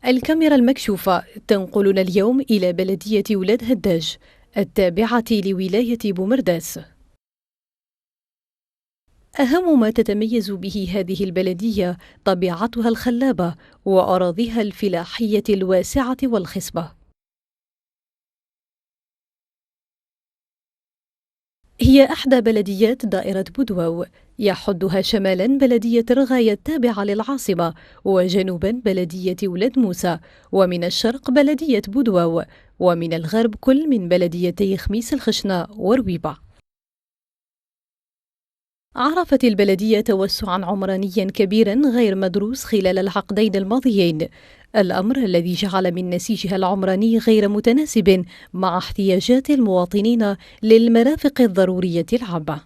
الكاميرا المكشوفة تنقلنا اليوم إلى بلدية ولاد هداج التابعة لولاية بومرداس. أهم ما تتميز به هذه البلدية طبيعتها الخلابة وأراضيها الفلاحية الواسعة والخصبة. هي إحدى بلديات دائرة بودواو، يحدها شمالاً بلدية رغاية التابعة للعاصمة، وجنوباً بلدية ولاد موسى، ومن الشرق بلدية بودواو، ومن الغرب كل من بلديتي خميس الخشنة ورويبة. عرفت البلدية توسعاً عمرانياً كبيراً غير مدروس خلال العقدين الماضيين، الأمر الذي جعل من نسيجها العمراني غير متناسب مع احتياجات المواطنين للمرافق الضرورية العامة.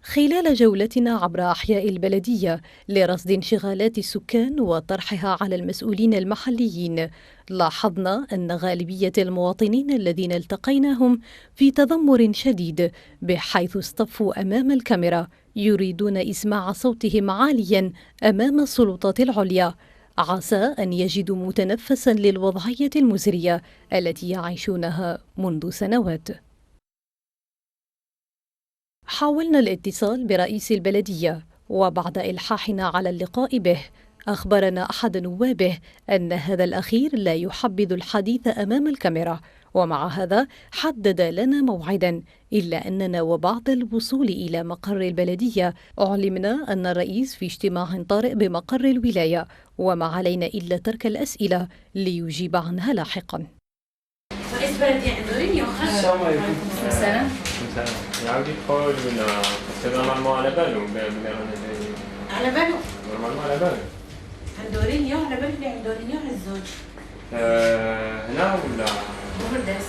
خلال جولتنا عبر أحياء البلدية لرصد انشغالات السكان وطرحها على المسؤولين المحليين، لاحظنا أن غالبية المواطنين الذين التقيناهم في تذمر شديد، بحيث اصطفوا أمام الكاميرا يريدون إسماع صوتهم عالياً أمام السلطات العليا، عسى أن يجدوا متنفساً للوضعية المزرية التي يعيشونها منذ سنوات. حاولنا الاتصال برئيس البلدية، وبعد إلحاحنا على اللقاء به أخبرنا أحد نوابه أن هذا الأخير لا يحبذ الحديث أمام الكاميرا، ومع هذا حدد لنا موعدا، إلا أننا وبعد الوصول إلى مقر البلدية علمنا أن الرئيس في اجتماع طارئ بمقر الولاية، وما علينا إلا ترك الأسئلة ليجيب عنها لاحقا. رئيس بلدية عندورين السلام عليكم. السلام. يعاود يدخل ولا نورمالمون على بالو على بالو نورمالمون على بالو عندورينيو على بالو اللي عندورينيو على الزوج هنا ولا بومرداس.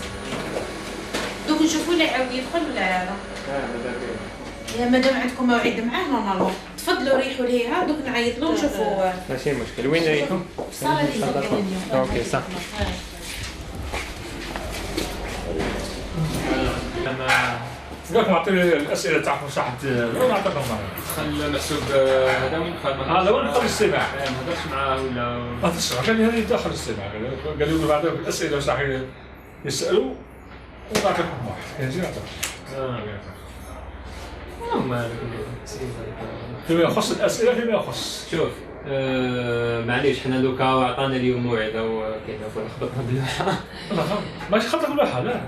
دوك نشوفوا اللي يعاود يدخل ولا لا؟ ماذا بيه يا مادام عندكم موعد معاه نورمالمون تفضلوا ريحوا ليها دوك نعيط له نشوفوا. ماشي مشكل. وين رايحوا؟ الصالة اللي قال اليوم. اوكي صح. انا تقدر تعطيني الاسئله تاعكم صح وين نعطيكم خل محسوب هذا وين دخل معاه؟ هذا وين دخل الاستماع؟ ما هضرش معاه ولا ما تسمع قال لي هذه داخل الاستماع قال لي بعد الاسئله صح يسالوا ونعطيكم واحد يجي نعطيكم. ما فيما يخص الاسئله فيما يخص شوف معليش حنا دوكا عطانا اليوم موعد وكذا خبطنا باللوحه. ماشي خطك باللوحه لا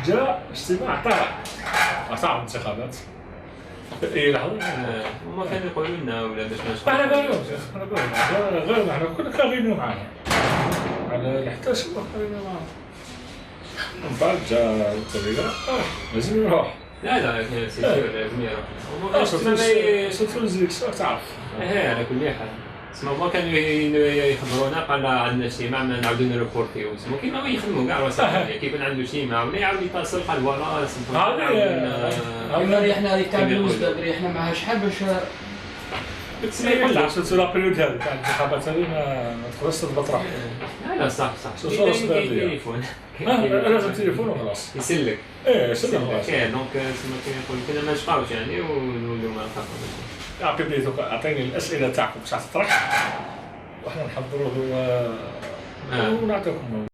جاء اجتماع طارئ الانتخابات في اي لحظه. هما كانوا يقولوا لنا ولا باش نشوف. احنا قالوا غير احنا كنا كاغينو معانا على حتى شي كاغينو معانا. من بعد جاء التغيير لازم يروح. لا سير لازم يروح. صرت نزيد تعرف. على كل حال. هما كانوا يخبرونا قال عندنا اجتماع ما نعاودو نريبورتيو اسمو كيما يخدموا كاع الوسائل كيكون عنده اجتماع ولا يعاود يتصل قال فوالا هذه احنا هذيك تاع المستدري احنا معها شحال باش لا سيرتو لا بيريود هذه تاع الانتخابات هذه ما تقدرش تضبط روحك. لا صح كاين تليفون. لازم تليفون وخلاص يسلك. يسلك خلاص. دونك تسمى كيقول كنا ما نشقاوش يعني ونولوا ما نخافوش. اعطيني الاسئله تاعكم باش تطرح وحنا نحضروه ونعطيكم.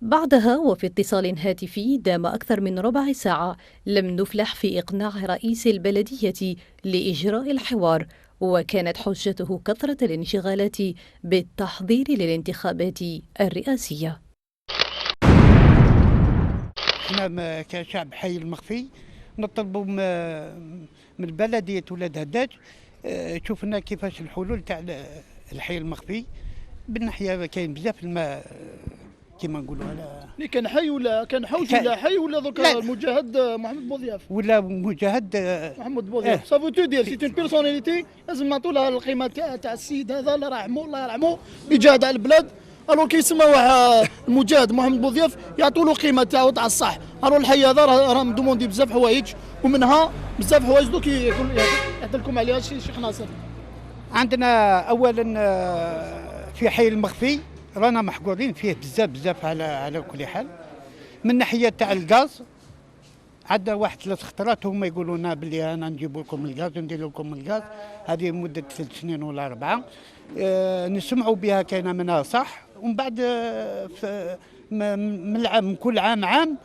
بعدها وفي اتصال هاتفي دام أكثر من ربع ساعة لم نفلح في إقناع رئيس البلدية لإجراء الحوار، وكانت حجته كثرة الانشغالات بالتحضير للانتخابات الرئاسية. احنا كشعب حي المخفي نطلبوا من بلدية ولاد هداج تشوف لنا كيفاش الحلول تاع الحي المخفي بالناحية كاين بزاف الماء كيما نقولوا اللي كان حي ولا كان حوش ولا حي ولا دوكا المجاهد محمد بوضياف ولا مجاهد محمد بوضياف صافو تو دير سي اون بيرسوناليتي لازم نعطوا لها القيمه تاع السيد هذا الله يرحمه الله يرحمه اللي جاهد على البلاد. الو كيسمى واحد المجاهد محمد بوضياف يعطوا له قيمه تاعو تاع الصح. الو الحي هذا راه مدوموندي بزاف حوايج ومنها بزاف حوايج دوك يعطي لكم عليها الشيخ ناصر. عندنا اولا في حي المخفي رانا محقورين فيه بزاف على كل حال. من ناحيه تاع الغاز عندنا واحد 3 خطرات هما يقولوا لنا بلي انا نجيب لكم الغاز وندير لكم الغاز، هذه مده 3 سنين ولا 4. نسمعوا بها كاينه منها صح، ومن بعد من كل عام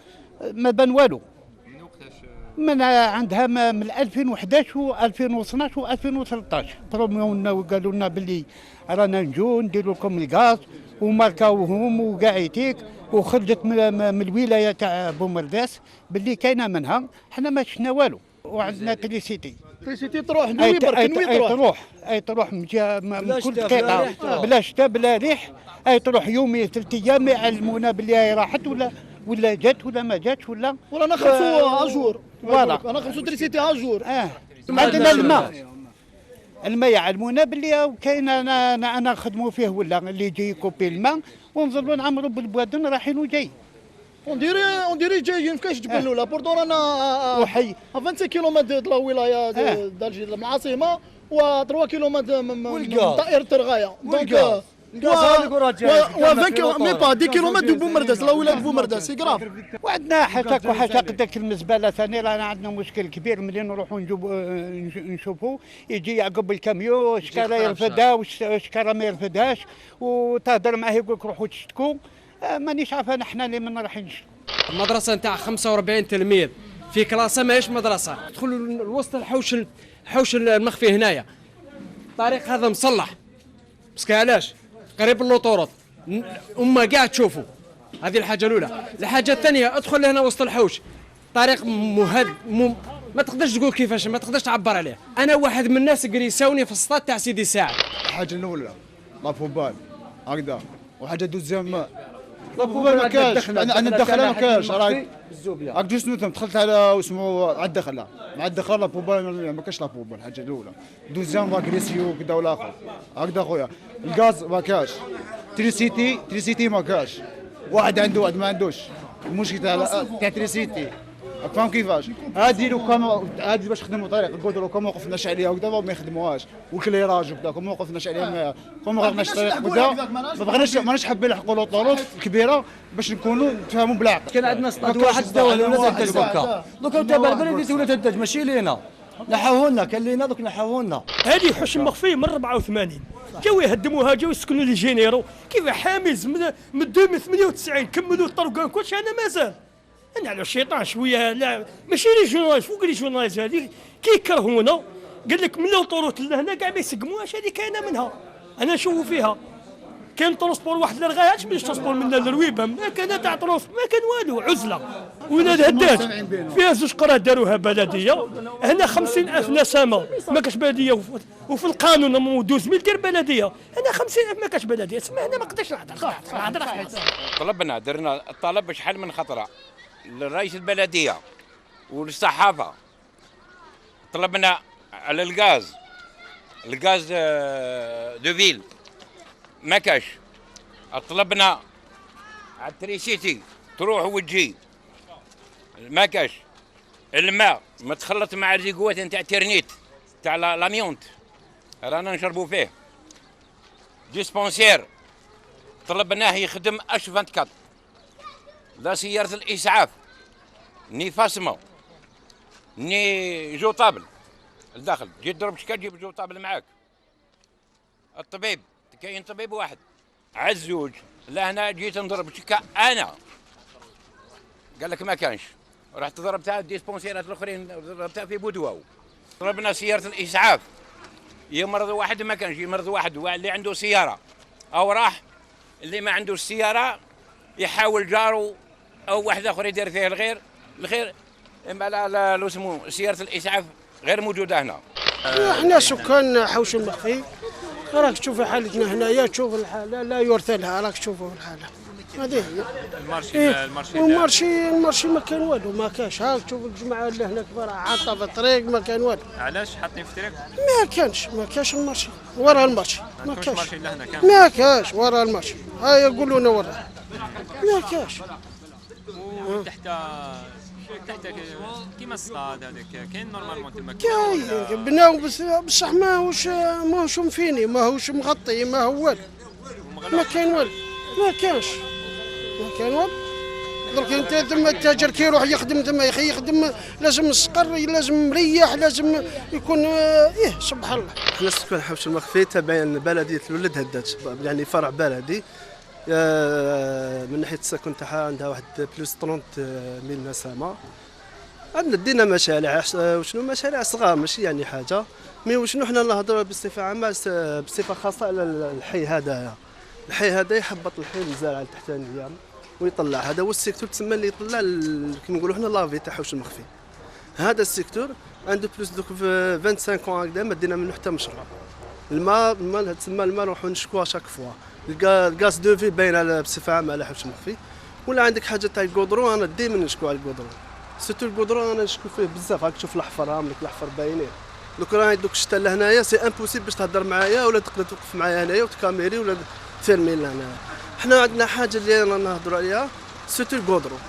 ما بان والو. من عندها من 2011 و2012 و2013 برومونا وقالوا لنا باللي رانا نجو نديروا لكم الغاز وماركاوهم وقاعيتيك، وخرجت من الولايه تاع بومرداس باللي كاينه منها، حنا ما شفنا والو. وعندنا تريسيتي تروح نوي برك تروح من كل قطعه بلا شتاء بلا ريح، تروح يومي 3 ايام يعلمونا باللي هي راحت ولا جات ولا ما جاتش ولا نخلصوا اجور، فوالا نخلصوا تريسيتي اجور. عندنا الماء يعلمونا باللي كاين انا نخدموا فيه ولا اللي يجي يكوبي الماء ونظلوا نعمروا بالبوادن رايحين وجاي. اون ديري جايين في كاش جبل الاولى بوردون رانا وحي 25 كيلومتر د الولايه دالجي من العاصمه و 3 كيلومتر من دائره الغايه. دونك مي با 10 كيلومتر دو بومرداس لا ولايه بومرداس سي كراف. وعندنا حاشاك قداك المزبله ثاني رانا عندنا مشكل كبير ملي نروحوا نشوفوا يجي يعقب الكاميو شكاره يرفدها وشكاره ما يرفدهاش، وتهضر معاه يقول لك روحوا تشتكوا. مانيش عارفه نحن اللي من رايحين نشتكوا. المدرسه نتاع 45 تلميذ في كلاسه ماهيش مدرسه، تدخلوا لوسط الحوش المخفي هنايا. الطريق هذا مصلح بس علاش قريب اللوطورات أما قاعد تشوفوا. هذه الحاجة الأولى. الحاجة الثانية ادخل هنا وسط الحوش، طريق ما تقدرش تقول كيفاش، ما تقدرش تعبر عليه. أنا واحد من الناس اللي يساوني في السطات تاع سيدي ساعد. الحاجة الأولى لافوبال هكذا، وحاجة دوزيام لافوبال ما كاش، عندنا الدخله ما كاش. راك جوست دخلت على واسمو على الدخله مع الدخله لافوبال ما كاش لافوبال. الحاجة الأولى. دوزيام راكريسيو كذا ولا آخر هكذا خويا. الغاز ما كاش، تريسيتي ما كاش، واحد عنده واحد ما عندوش. المشكل تاع تريسيتي فاهم كيفاش؟ هادي لو كان هادي باش نخدموا طريق نقول لو كان ما وقفناش عليها وكذا ما يخدموهاش، والكليراج وكذا كون ما وقفناش عليها كون ما وقفناش الطريق وكذا ماناش حابين نلحقوا لوطورات الكبيره باش نكونوا نتفاهموا بالعقل. كان عندنا سطات واحد الدوله ولا تنتج هكا، دوكا تبع البلديه ولا تنتج ماشي لينا، نحاوه لنا كان لينا دوك نحاوه لنا. هذه حوش مخفي من 84 جاو يهدموها، جاو يسكنوا لي جينيرو كيف حامز من 98 كملوا الطرق كلشي. انا مازال انا على الشيطان شويه، لا ماشي لي جورناليست فوق لي جورناليست هذه كيكرهونا. قال لك من طروط لهنا كاع ما يسقموهاش، هذه كاينه منها انا نشوفوا فيها. كان ترونسبور واحد اللي رغاهاش باش ترونسبور من للرويبه، ما كان تاع ترونسبور ما كان والو، عزله. ولا الهدات فيها 2 قرى داروها بلديه، هنا 50,000 نسمه ما كاش بلديه، وفي القانون 12,000 دير بلديه، هنا 50,000 ما كاش بلديه. تسمى انا ما نقدرش نهضر. درنا الطلب شحال من خطره لرئيس البلديه وللصحافه، طلبنا على الغاز دو فيل ما كاش. طلبنا على التريسيتي تروح وتجي ما كاش. الماء متخلط مع الريقوات نتاع تيرنيت تاع لاميونت رانا نشربوا فيه. ديسبونسير طلبناه يخدم اش 24، لا سيارة الإسعاف ني فاسمة ني جو طابل الداخل، جي تضرب شكا تجيب جو طابل معاك. الطبيب كاين طبيب واحد عزوج، لا هنا جيت نضرب شكا أنا قال لك ما كانش، رحت ضربتها الديسبونسيرات الأخرين ضربتها في بودواو. ضربنا سيارة الإسعاف يمرض واحد ما كانش، يمرض واحد اللي عنده سيارة أو راح، اللي ما عندوش سيارة يحاول جاره او واحد اخر يدير فيه الخير. اما لا لو اسمه سياره الاسعاف غير موجوده هنا. احنا سكان حوش المخفي راك تشوف حالتنا هنايا، تشوف الحاله لا يرثى لها، راك تشوفوا الحاله هذه هي. المارشي ما كان والو، ما كاش. هاك تشوف الجماعه اللي هنا كبار عاطه في الطريق ما كان والو. علاش حاطين في الطريق؟ ما كاش المارشي، ورا المارشي ما كاش. ما كاش ورا المارشي، ها يقولوا لنا ورا ما كاش. تحت كيما الصطاد هذاك كاين نورمالمون تما كاين بناو بصح ماهوش مفيني، ماهوش مغطي، ما هو والو، ما كاين والو، ما كانش والو. درك انت ثم التاجر كي يروح يخدم ثم يخدم لازم مستقر، لازم مريح، لازم يكون سبحان الله. احنا سكان حوش المخفي تابعين بلديه الولد هدات، يعني فرع بلدي من ناحيه السكن تاعها عندها واحد بلوس 30 من نسمه. عندنا دينا مشاريع وشنو مشاريع صغار ماشي يعني حاجه، مي وشنو حنا نهضروا بصفه عامه بصفه خاصه على الحي هذايا. الحي هذا يحبط الحي المزارع التحتانيه ويطلع، هذا هو السيكتور تسمى اللي يطلع كيما نقولوا حنا لافي تاع حوش المخفي. هذا السيكتور عنده بلوس دوك 25 كون هكذا ما دينا منه حتى مشروع. الماء تسمى الماء نروحوا نشكوها شاك فوا. الغاز دو في باين بصفه عامه على حوش المخفي. ولا عندك حاجه تاع الكودرون، انا ديما نشكو على الكودرون. سيتو الكودرون انا نشكو فيه بزاف، راك تشوف الاحفر هاملك الاحفر باينين. دوك راه دوك الشتا لهنايا سي امبوسيبل باش تهضر معايا ولا تقدر توقف معايا هنايا وتكاميري ولا تفيرمي لهنا. حنا عندنا حاجه اللي رانا نهضروا عليها سيتو الكودرون.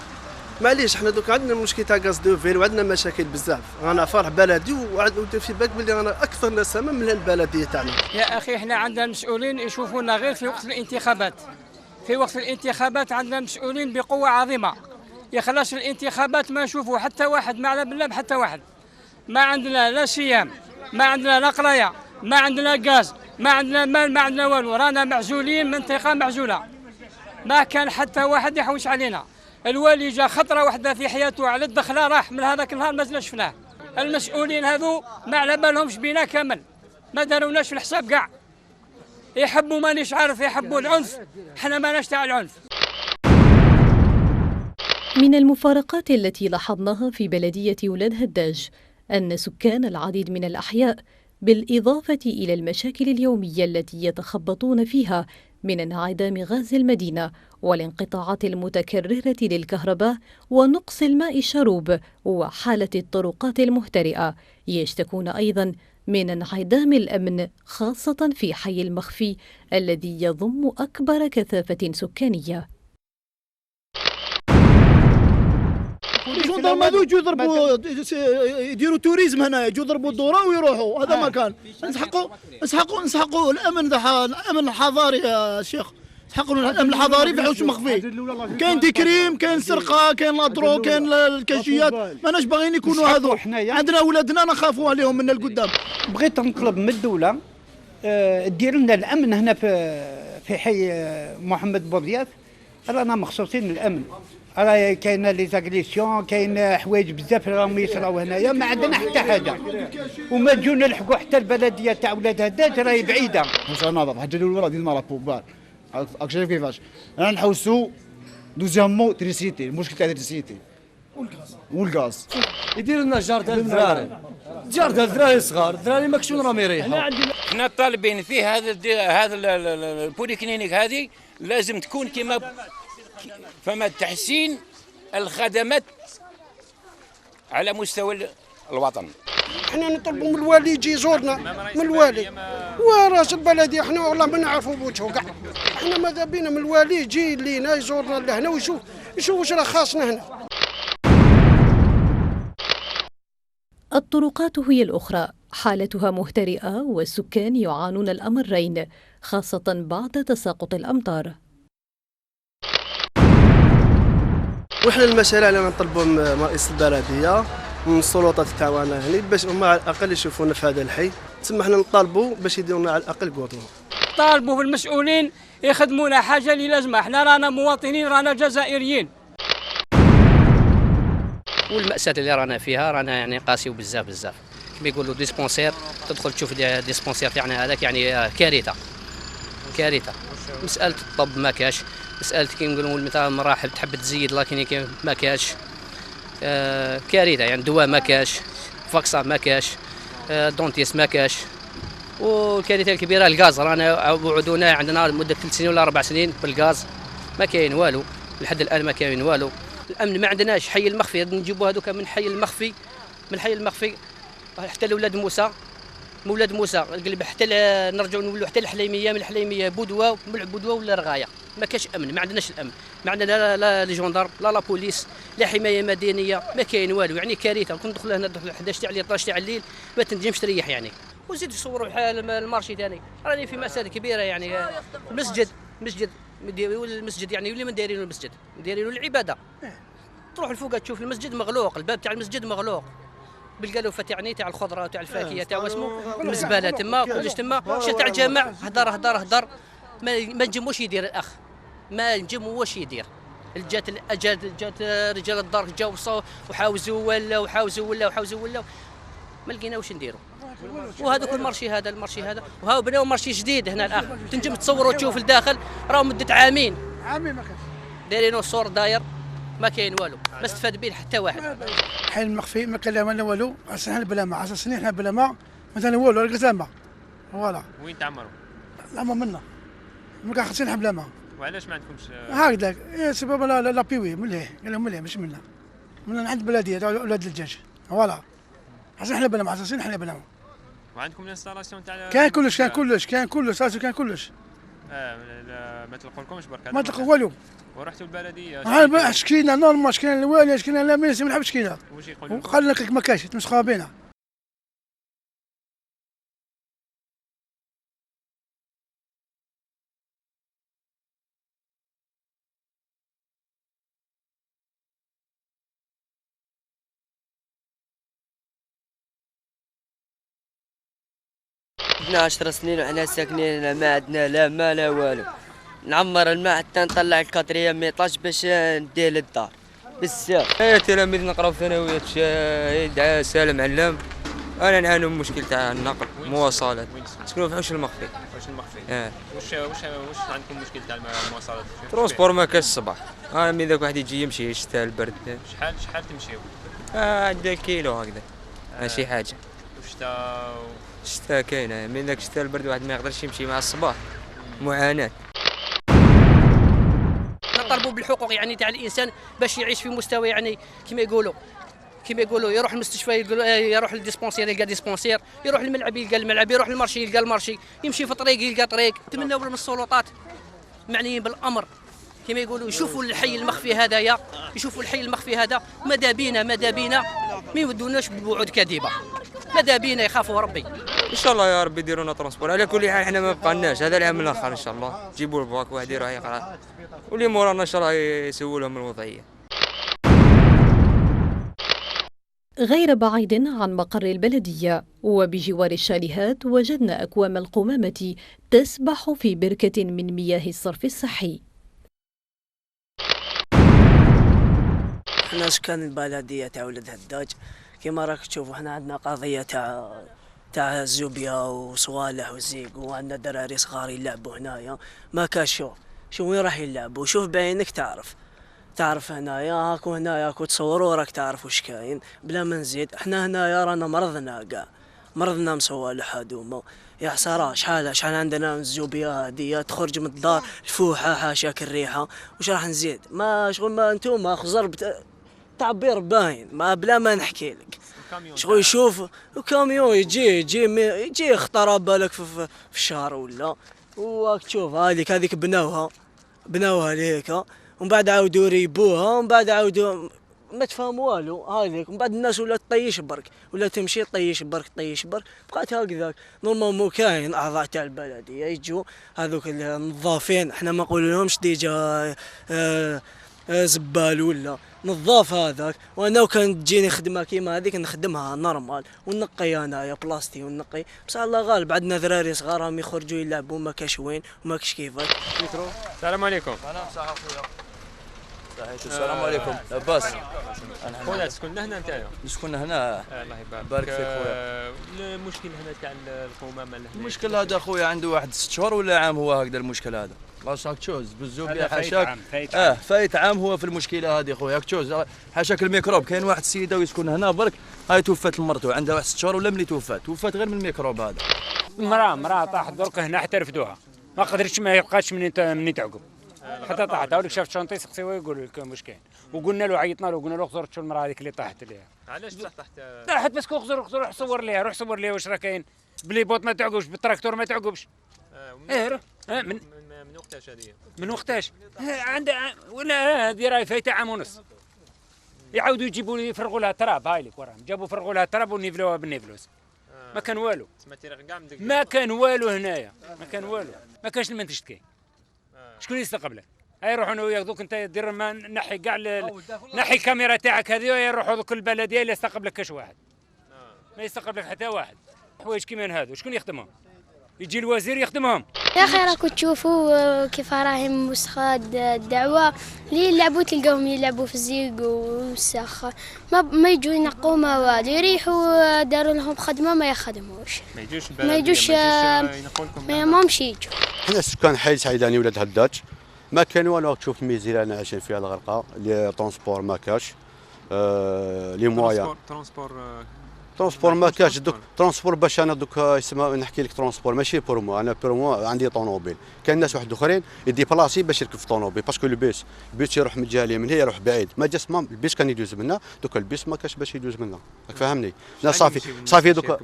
معليش حنا دوك عندنا مشكل تاع غاز دو فيل وعندنا مشاكل بزاف. رانا فرح بلدي ودير في بالك بلي رانا اكثر نسمه من البلديه تاعنا. يا اخي احنا عندنا المسؤولين يشوفونا غير في وقت الانتخابات. في وقت الانتخابات عندنا مسؤولين بقوه عظيمه. يخلص الانتخابات ما نشوفوا حتى واحد، ما على بالله بحتى واحد. ما عندنا لا صيام، ما عندنا لا قرايه، ما عندنا غاز، ما عندنا مال، ما عندنا والو. رانا معزولين، منطقه معزوله. ما كان حتى واحد يحوش علينا. الوالي جا خطره واحده في حياته على الدخله راح، من هذاك النهار ما زلنا شفناه. المسؤولين هذو ما على بالهمش بينا كامل، ما داروناش في الحساب كاع. يحبوا مانيش عارف، يحبوا العنف، حنا ماناش تاع العنف. من المفارقات التي لاحظناها في بلدية ولاد هداج أن سكان العديد من الأحياء بالإضافة إلى المشاكل اليومية التي يتخبطون فيها من انعدام غاز المدينة والانقطاعات المتكررة للكهرباء ونقص الماء الشروب وحالة الطرقات المهترئة، يشتكون أيضا من انعدام الأمن خاصة في حي المخفي الذي يضم أكبر كثافة سكانية. الجندرم هذو يجوا يضربوا يديروا توريزم هنا، يجوا يضربوا الدوره ويروحوا، هذا مكان نسحقوا الامن الحضاري يا شيخ، نسحقوا الامن الحضاري في حوش المخفي. كاين تكريم، كاين سرقه، كاين لاطرو، كاين الكاشيات، ماناش باغيين يكونوا هذو. عندنا ولادنا نخافوا عليهم من القدام. بغيت نطلب من الدوله دير لنا الامن هنا في حي محمد بوضياف، رانا مخصوصين الامن. راه كاين لي زاغريسيون، كاين حوايج بزاف راهم يصراو هنايا، ما عندنا حتى حاجه، وما تجوا نلحقوا حتى البلديه تاع ولاد هداج راهي بعيده. واش ناظر حاجه الاولى ديما راه بوبال، راك شايف كيفاش انا نحوسوا. دوزيامون تريسيتي، المشكل تاع تريسيتي والغاز. يدير لنا جاردان الدراري، جاردان الدراري صغار، الدراري ماكشون راهم يريحوا. احنا طالبين فيه هذا البوليكلينيك هذه لازم تكون كما فما تحسين الخدمات على مستوى الوطن. احنا نطلبوا من الوالي يجي يزورنا، من الوالي وراس البلديه، احنا والله ما نعرفوا بوجهه كاع. احنا ماذا بينا من الوالي يجي لينا يزورنا لهنا ويشوف واش راه خاصنا هنا. الطرقات هي الأخرى، حالتها مهترئة والسكان يعانون الأمرين خاصة بعد تساقط الأمطار. وحنا المشاريع اللي نطلبوا من رئيس البلديه من السلطات تاعنا هنا باش هما على الاقل يشوفونا في هذا الحي، تسمى حنا نطالبوا باش يديروا لنا على الاقل كودرون. طالبوا في المسؤولين يخدمونا حاجه اللي لازمه، احنا رانا مواطنين، رانا جزائريين. والمأساة اللي رانا فيها رانا يعني قاسيو بزاف كما يقولوا ديسبونسير، تدخل تشوف ديسبونسير تاعنا هذاك يعني كارثه. مسألة الطب ما كاش، مسألة كي نقولوا مثلا مراحل تحب تزيد لكن ما كاش، كارثة يعني دواء ما كاش، فاكسا ما كاش، دونتيس ما كاش. والكارثة الكبيرة الغاز، رانا وعدونا عندنا مدة 3 سنين ولا 4 سنين بالغاز، ما كاين والو لحد الآن، ما كاين والو. الأمن ما عندناش. حي المخفي نجيبوا هذوك من حي المخفي حتى لولاد موسى، مولاد موسى القلب، حتى نرجعوا نولوا حتى الحليميه، من الحليميه بودوه، من بودوه ولا رغايه. ما كاش امن، ما عندناش الامن، ما عندنا لا لي جوندار لا بوليس لا حمايه مدنيه، ما كاين والو. يعني كارثه. كون ندخل هنا 11 تاع الليل 12 تاع الليل ما تنجمش تريح يعني. وزيد يصوروا المارشي ثاني، راني في مسائل كبيره يعني. مسجد يديروا المسجد يعني اللي ما دايرينه المسجد دايرينه العباده. تروح الفوق تشوف المسجد مغلوق، الباب تاع المسجد مغلوق بالقلوفه يعني تاع الخضره تاع الفاكهه تاع واسمو، الزباله تما كلش تما، شتا تاع الجامع هدر ما نجموش يدير الاخ، ما نجموش يدير. جات رجال الدار جاو وحاوزوا ولا ما لقيناوش نديروا. وهذاك المارشي هذا وهاو بناو مارشي جديد هنا الاخ، تنجم تصوروا تشوف الداخل راه مده عامين ما كانش دايرينو السور داير ما كاين والو، ما استفاد به حتى واحد. حي المخفي ما كان لا والو، اصلا بلا ما 10 سنين حنا بلا ما مثلا والو القزامه فوالا. وين تعمروا؟ لا ما منا ما كان 50 بلا ما. وعلاش ما عندكمش؟ هكذاك سبب لا بيوي مليح قال لهم مليح مش منا عند بلديه تاع اولاد الدجاج فوالا. حسن حنا بلا ما 10 سنين حنا بلا ما. وعندكم الانستالاسيون تاع كان كلش ما تلقولكمش برك؟ ما تلقوا والو. ورحتوا البلديه؟ شكينا نورمال، شكينا الوالي، شكينا لا ميسي ما نحبش شكينا. واش يقولوا؟ وقال لك ما كاينش تمسخوا بينا. عندنا 10 سنين وحنا ساكنين ما عندنا لا ما لا والو. نعمر الماء حتى نطلع الكاتريام ميطاج باش ندير للدار بزاف. يا تلاميذ نقراو في ثانويات شاهد سالم علام. انا نعاني من مشكل تاع النقل مواصلات. نسكنوا في حوش المخفي. واش عندكم مشكل تاع المواصلات؟ ترونسبور ما كاش الصباح. من ذاك واحد يجي يمشي الشتاء البرد. شحال تمشيو؟ عندنا كيلو هكذا ماشي حاجه. الشتاء كاينه من ذاك الشتاء البرد واحد ما يقدرش يمشي مع الصباح. معاناه. نطالبوا بالحقوق يعني تاع الانسان باش يعيش في مستوى يعني كما يقولوا يروح المستشفى يروح للديسبونسير يلقى ديسبونسير، يروح للملعب يلقى الملعب، يروح للمارشي يلقى المارشي، يمشي في طريق يلقى طريق. نتمنوا من السلطات معنيين بالامر كما يقولوا يشوفوا الحي المخفي هذايا، يشوفوا الحي المخفي هذا ماذا بينا ما يودوناش بوعود كاذبه، ماذا بينا يخافوا ربي. ان شاء الله يا ربي يديروا لنا ترونسبور. على كل حال احنا ما بقالناش هذا العام الاخر ان شاء الله جيبوا الباك واحد يروح يقرا واللي مورانا ان شاء الله يسووا لهم الوضعيه. غير بعيد عن مقر البلدية وبجوار الشاليهات وجدنا أكوام القمامة تسبح في بركة من مياه الصرف الصحي. احنا سكان البلديه تاع ولد هداج كما راك تشوفوا احنا عندنا قضيه تاع الزوبيا وصوالح وزيق، وعندنا دراري صغار يلعبوا هنايا ما كاش شو وين راح يلعبوا. شوف بعينك تعرف هنايا هاكو هنايا هاكو تصوروا راك تعرف واش كاين. بلا ما نزيد احنا هنايا رانا مرضنا مصوالح هادوما يا حسرة. شحال عندنا من الزوبيا هادية تخرج من الدار الفوحة حاشاك الريحة. واش راح نزيد؟ ما شغل ما انتوما خزر تعبير باين ما بلا ما نحكي لك. شغل يشوف الكاميون يجي خطر بالك في الشهر ولا وراك تشوف هذيك بناوها ليك ومن بعد عاودوا يريبوها ومن بعد عاودوا ما تفهم والو هذيك. ومن بعد الناس ولا تطيش برك ولا تمشي طيش برك بقات هكذاك. نورمال مو كاين اعضاء تاع البلديه يجوا هذوك النظافين احنا ما نقول لهمش ديجا زبال ولا نظاف هذاك. وانا وكان تجيني خدمه كيما هذيك نخدمها نورمال ونقي انايا بلاستي ونقي. بصح الله غالب عندنا ذراري صغار راهم يخرجوا يلعبوا ما كاش وين وما كاش كيفاش. السلام عليكم. السلام عليكم. لاباس؟ خويا تسكن هنا نتايا؟ نسكن هنا. الله يبارك فيك خويا. المشكل هنا تاع القمامه هنا المشكل هذا خويا عنده واحد 6 شهور ولا عام هو هكذا المشكل هذا. باش راك تشوز بالزوبيا حاشاك فايت عام هو في المشكله هذه خويا. راك تشوز حاشاك الميكروب. كاين واحد السيده ويسكن هنا برك هاي توفات المرته عندها واحد 6 شهور ولا ملي توفات غير من الميكروب هذا. مراه طاحت درك هنا حتى رفدوها ما قدرتش ما يبقاش مني تعقب حتى طاحت. هاوليك شافت شنطي سقسيوه يقول لك واش كاين. وقلنا له عيطنا له قلنا له خزر تشوف المراه هذيك اللي طاحت ليها. علاش طاحت باسكو خزر روح صور ليها واش راه كاين. بلي بوط ما تعقبش بالتراكتور ما تعقبش. من وقتاش هذه؟ من وقتاش؟ عندها ولا هذه راهي فايته عام ونص. يعاودوا يجيبوا يفرغوا لها تراب هاي لك وراهم جابوا فرغوا لها تراب ونيفلوها بالنيفلوس. ما كان والو. ما كان والو هنايا ما كان والو ما كانش المنتج كاين. شكون يستقبلك؟ هاي يروحوا انا وياك دوك انت دير ما نحي كاع نحي الكاميرا تاعك هذه ويروحوا دوك البلديه اللي يستقبلك كاش واحد. ما يستقبلك حتى واحد. حوايج كيما هذو شكون يخدمهم؟ يجي الوزير يخدمهم. يا اخي راكم تشوفوا كيف راهم مسخاد الدعوه اللي يلعبوا تلقاهم يلعبوا في الزيق والسخ ما يجوا ينقوا ما والو يريحوا داروا لهم خدمه ما يخدموش ما يجوش ماهمش يجوا. حنا سكان حي سعيداني ولاد هداج ما كان والو. تشوف الميزيره اللي عايشين فيها الغرقه لي ترونسبور ما كاش لي موايا ترونسبور ما كاش دوك ترونسبور باش انا دوك يسمى نحكي لك ترونسبور ماشي بور مو انا بور مو عندي طونوبيل كاين ناس واحد اخرين يدي بلاصي باش يركب في طونوبيل باسكو البيس يروح من الجهه اليمين هي يروح بعيد ما جاس ما البيس كان يدوز منا دوك البيس ما كاش باش يدوز منا راك فاهمني. لا صافي دوك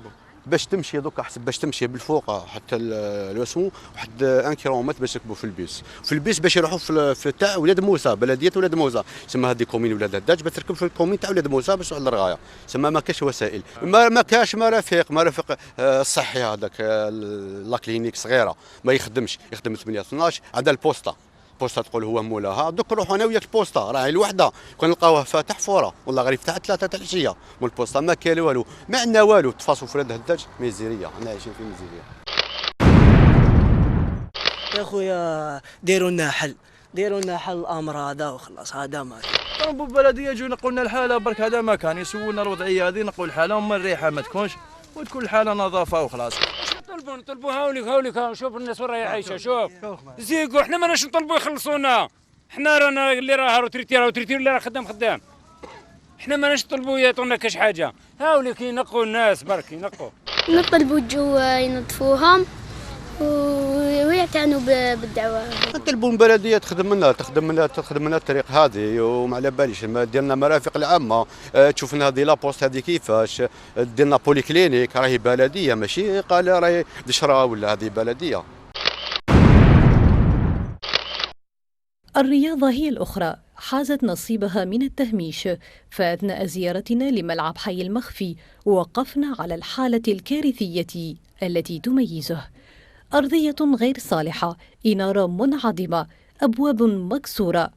باش تمشي دوك احسب باش تمشي بالفوق حتى الوسمو واحد 1 كيلومتر باش تركبوا في البيس باش يروحوا في تاع ولاد موسى بلديه ولاد موسى تسمى هذه كومين ولاد هداج باش تركب في الكومين تاع ولاد موسى باش تروح للرغايه تسمى ما كاش وسائل ما كاش مرافق الصحي هذاك لا كلينيك صغيره ما يخدمش يخدم 8 12 عدا البوسطه تقول هو مولاها دوك نروحوا انا وياك البوسطه راهي الوحده كون نلقاوه فاتح فوره والله غير يفتح 3 تاع العشيه مول البوسطه ما كاين والو ما عندنا والو تفاصوا في ولاد هداج ميزيريه حنا عايشين في ميزيريه. يا خويا ديروا لنا حل الامر هذا وخلاص هذا ما كان بالبلديه يجوا ينقوا لنا الحاله برك هذا ما كان يسولنا الوضعيه هذه نقول الحاله وما الريحه ما تكونش وتكون الحاله نظافه وخلاص. نطلبوا هاوليك شوف الناس وين راهي عايشه شوف زيقوا احنا ماناش نطلبوا يخلصونا احنا رانا اللي راه روتريتير اللي راه خدام احنا ماناش نطلبوا يعطونا كاش حاجه هاوليك ينقوا الناس برك ينقوا نطلبوا الجو ينظفوهم ويعتنوا بالدعوه. نطلبوا البلديه تخدم لنا الطريق هذه وما على باليش ما دير لنا مرافق العامه تشوف لنا هذه لابوست هذه كيفاش دير لنا بولي كلينيك راهي بلديه ماشي قال راهي دشره ولا هذه بلديه. الرياضة هي الأخرى حازت نصيبها من التهميش، فأثناء زيارتنا لملعب حي المخفي وقفنا على الحالة الكارثية التي تميزه: أرضية غير صالحة، إنارة منعدمة، أبواب مكسورة.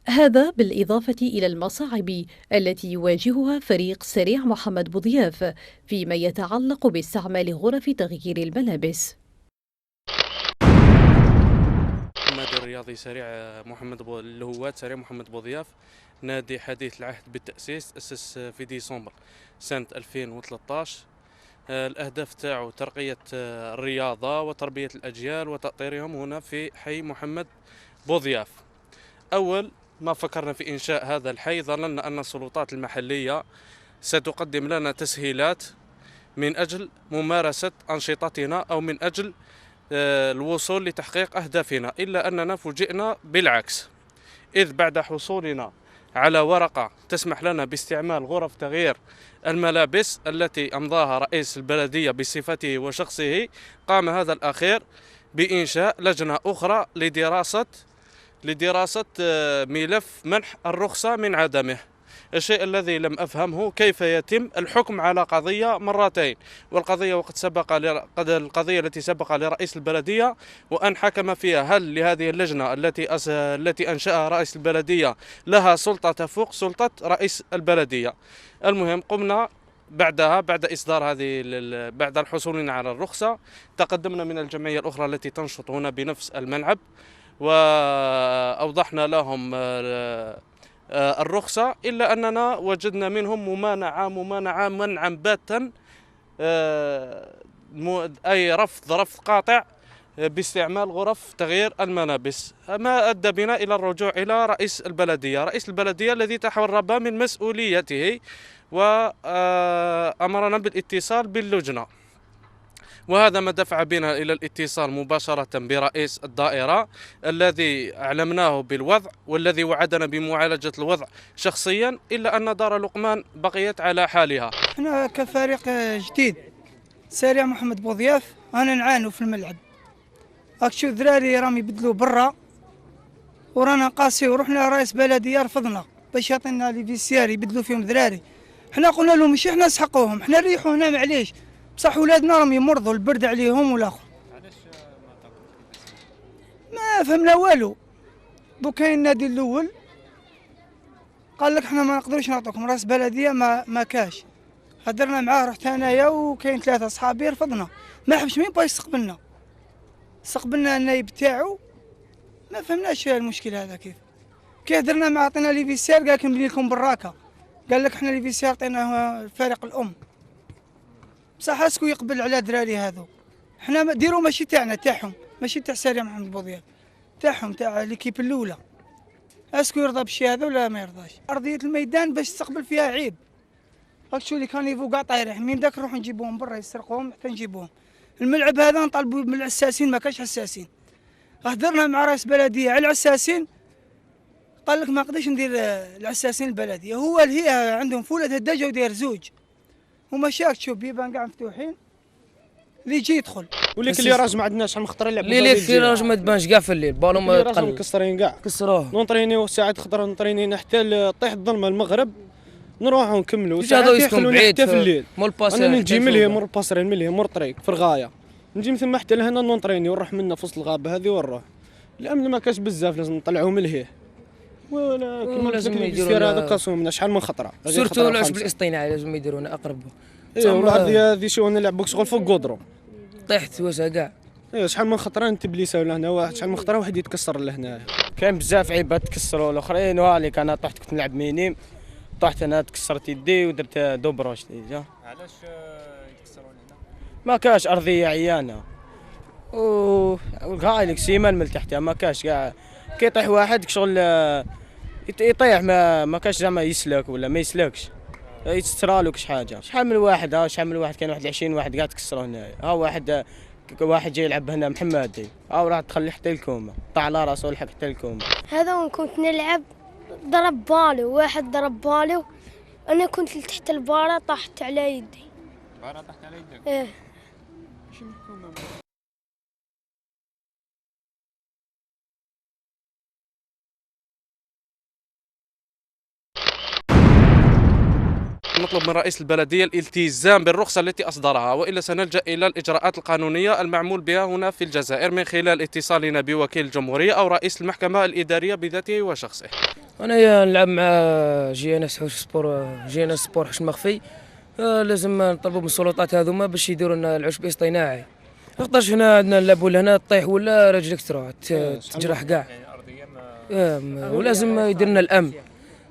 هذا بالإضافة إلى المصاعب التي يواجهها فريق سريع محمد بوضياف فيما يتعلق باستعمال غرف تغيير الملابس. النادي الرياضي سريع محمد بوضياف نادي حديث العهد بالتأسيس، تأسس في ديسمبر سنة 2013. الأهداف تاعو ترقية الرياضة وتربية الأجيال وتأطيرهم هنا في حي محمد بوضياف. أول ما فكرنا في إنشاء هذا الحي ظننا أن السلطات المحلية ستقدم لنا تسهيلات من أجل ممارسة أنشطتنا أو من أجل الوصول لتحقيق أهدافنا، إلا أننا فوجئنا بالعكس، إذ بعد حصولنا على ورقة تسمح لنا باستعمال غرف تغيير الملابس التي أمضاها رئيس البلدية بصفته وشخصه، قام هذا الأخير بإنشاء لجنة أخرى لدراسة ملف منح الرخصة من عدمه. الشيء الذي لم أفهمه كيف يتم الحكم على قضية مرتين، والقضية القضية التي سبق لرئيس البلدية وأن حكم فيها، هل لهذه اللجنة التي أنشأها رئيس البلدية لها سلطة تفوق سلطة رئيس البلدية؟ المهم قمنا بعدها بعد بعد الحصول على الرخصة تقدمنا من الجمعية الأخرى التي تنشط هنا بنفس الملعب وأوضحنا لهم الرخصة، إلا أننا وجدنا منهم ممانعة منعا باتا، أي رفض قاطع باستعمال غرف تغيير الملابس، ما أدى بنا إلى الرجوع إلى رئيس البلدية الذي تهرب من مسؤوليته وأمرنا بالاتصال باللجنة، وهذا ما دفع بنا إلى الاتصال مباشرة برئيس الدائرة الذي أعلمناه بالوضع والذي وعدنا بمعالجة الوضع شخصيا، إلا أن دار لقمان بقيت على حالها. احنا كفريق جديد سريع محمد بوضياف أنا نعانوا في الملعب، أكشو ذراري راهم يبدلوا برا ورانا قاسي ورحنا رئيس بلدية رفضنا باش يعطينا لي فيسيار يبدلوا فيهم ذراري. احنا قلنا لهم ماشي احنا نسحقوهم، احنا نريحوا هنا معليش، بصح ولادنا راهم يمرضوا البرد عليهم والاخر. ما فهمنا والو. دوك كاين النادي الاول قال لك حنا ما نقدروش نعطوكم راس بلديه، ما كاش. هدرنا معاه، رحت انايا وكاين 3 صحابي رفضنا، ما حبش مين بغا يستقبلنا. استقبلنا النايب تاعو، ما فهمناش المشكل هذا كيف درنا معاه. عطينا لي فيسير قال لك نبني لكم براكه، قال لك حنا لي فيسير عطيناه الفريق الام. بصح اسكو يقبل على دراري هذو؟ حنا ديروا ماشي تاعنا، تاعهم، ماشي تاع ساري محمد بوضياف، تاعهم، تاع ليكيب الاولى. اسكو يرضى بالشيء هذا ولا ما يرضاش؟ ارضيه الميدان باش تستقبل فيها عيب. راك تشوف لي كانيفو كاع طايرين، من داك نروحو نجيبوهم برا يسرقوهم حتى نجيبوهم. الملعب هذا نطالبوا من العساسين، ما كاش عساسين. هدرنا مع رئيس بلديه على العساسين، قال لك ما نقدرش ندير العساسين البلديه، هو اللي هي عندهم فولاد هداجه وداير زوج. وما شاك تشوف بيبان كاع مفتوحين، اللي يجي يدخل. وليك اللي راج ما عندناش شحال مخطر يلعب اللي راج ما تبانش كاع في الليل، بالو ما تقلب مكسرين كاع، كسروه. نونطرينيو ساعات خضر نونطرينينا حتى طيح الظلمه المغرب، نروحوا نكملوا ساعات يخلوني حتى في الليل. مول باسرين انا نجي من هي مور باسرين، من هي مور طريق في الغايه، نجي من ثم حتى لهنا نونطريني ونروح منا في وسط الغابه هذه ونروح. الامن ما كاش بزاف، لازم نطلعوه من لهيه. ولا كيما لازم يديروا هذا قاسومنا شحال من خطره، سورتو العشب الاصطناعي لازم يديرونا اقرب. ايوا والارضيه هذه شو نلعبوك شغل فوق قدرو، طيحت واسع كاع. ايوا شحال من خطره نتبليساو لهنا، واحد شحال من خطره واحد يتكسر لهنا. كاين بزاف عيبات تكسروا، الاخرين والك انا طحت كنت نلعب مينيم، طحت انا تكسرت يدي ودرت دوبروش ديجا. علاش يكسرون هنا؟ ما كاش ارضيه عيانه وقايلك سيمان من تحتها ما كاش كاع. كيطيح واحد شغل يطيح، ما كاش زعما يسلك ولا ما يسلكش، يتسترالك شي حاجه. شحال من واحد كاين واحد 20 واحد قاعد تكسروا هنا. ها واحد جاي يلعب هنا محمدي، راح تخلي حتى الكومه، طاح على راسه ولحق حتى الكومه. هذا وين كنت نلعب ضرب بالو، واحد ضرب بالو، انا كنت تحت البارة طحت على يدي. البارة طحت على يدك؟ ايه. نطلب من رئيس البلدية الالتزام بالرخصة التي أصدرها، وإلا سنلجأ إلى الإجراءات القانونية المعمول بها هنا في الجزائر من خلال اتصالنا بوكيل الجمهورية أو رئيس المحكمة الإدارية بذاته وشخصه. أنا نلعب مع جي ان اس سبور حوش مخفي، لازم نطلبوا من السلطات هذوما باش يديروا لنا العشب الاصطناعي. خاطرش هنا عندنا نلعبوا لهنا تطيح ولا رجلك تروح تجرح كاع. ولازم يدير لنا الأمن،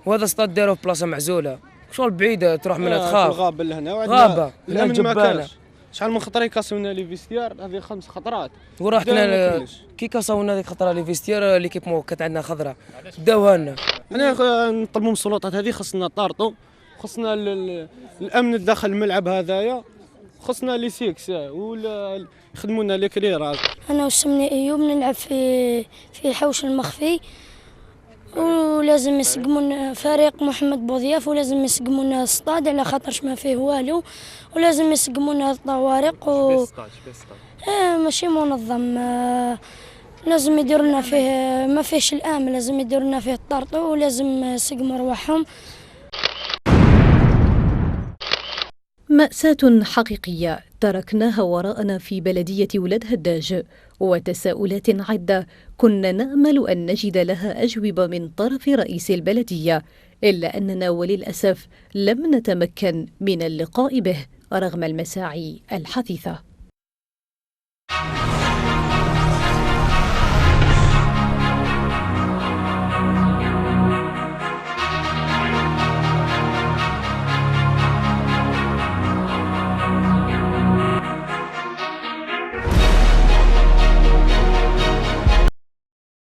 وهذا سطاد داروه في بلاصة معزولة شغل بعيدة تروح منها تخاف. الغابة لهنا غابة الأمن ما كانش. شحال من خطرة يكاسونا لي فيستيار، هذه 5 خطرات. ورحنا كي كاسونا هذيك خطرة لي فيستيار ليكيب كانت عندنا خضرة داوها لنا. أنا نطلبوا من السلطات هذه خصنا طارطو، خصنا الأمن داخل الملعب هذايا، خصنا لي سيكس ولا يخدموا لنا لي كليراج. أنا وسمني أيوب نلعب في الحوش المخفي، ولازم يسقمون فريق محمد بوضياف، ولازم يسقمون الصطاد على خاطرش ما فيه والو، ولازم يسقمون الطوارق ماشي منظم. لازم يديروا لنا فيه ما فيهش الامن، لازم يديروا لنا فيه الطرطو، ولازم يسقموا رواحهم. مأساة حقيقية تركناها وراءنا في بلدية ولاد هداج، وتساؤلات عدة كنا نأمل أن نجد لها أجوبة من طرف رئيس البلدية، إلا أننا وللأسف لم نتمكن من اللقاء به رغم المساعي الحثيثة.